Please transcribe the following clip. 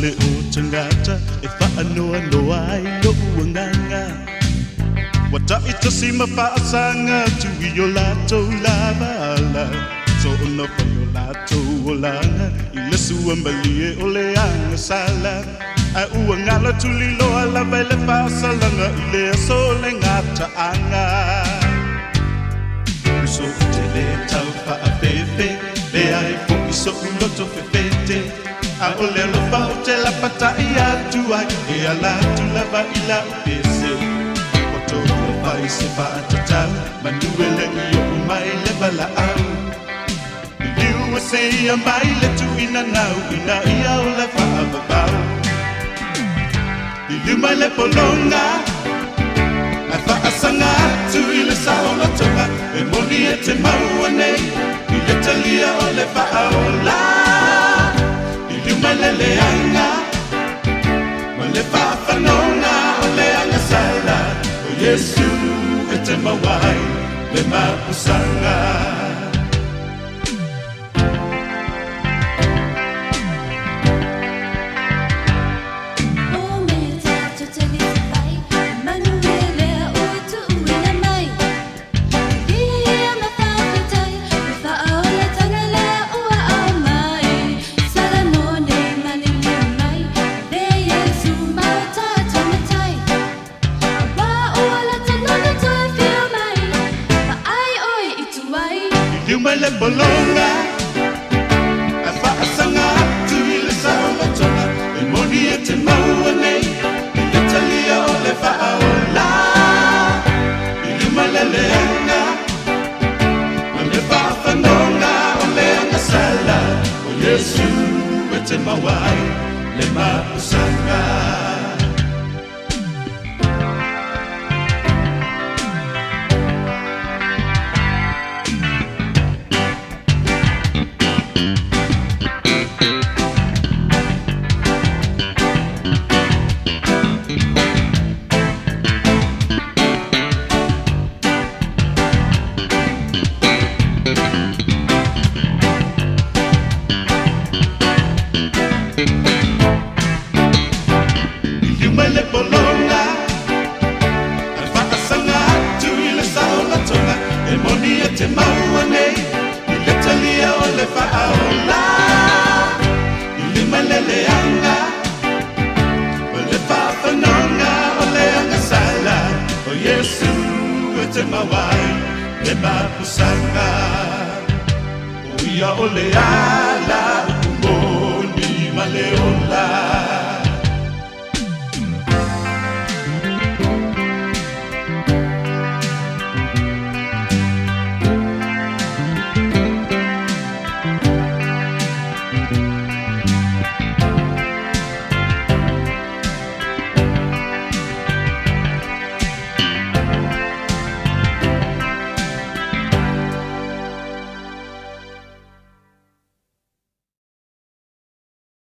le o tangata e whaanoa noa ai lo uanganga. Wata ita si mawhaasanga tui o lātou lava ala. So ona whai o lātou o langa i le suambalie o le anga sala. Ai uangala tuli loa lava i le whaasalanga i le aso le ngata anga. So te le tau whaawewhe, le ai po i so uloto whewhete. A o le alofa o te lapata i atu ai, e ala tu lava i la upese. O tō le whai se whaatatau, manuele i o umai le wala au. I liu se ia mai le tu ina nau, ina ia o le whaababau. I liu mai le polonga, ai whaasanga atu i le saola tonga, e moni e te maua nei, i le talia o le whaaola. Le leanga, ma le whawhanonga o le anga sala. O Yesu e te mawai, le mapusanga. Mai le bolonga, a whaasanga atu i le saola tonga, e moni e te maua nei, i le talia o le whaaola. I luma le leanga, ma le whawhanonga o le anga sala, o Yesu e te mawai, le mapusanga. Mai le polonga, ai whaasanga atu i le saola tonga, e moni e te maua nei, i le talia o le whaaola. I lima le leanga, o le whawhanonga o le anga sala, o Yesu e te mawai, le mapusanga. O ia o le a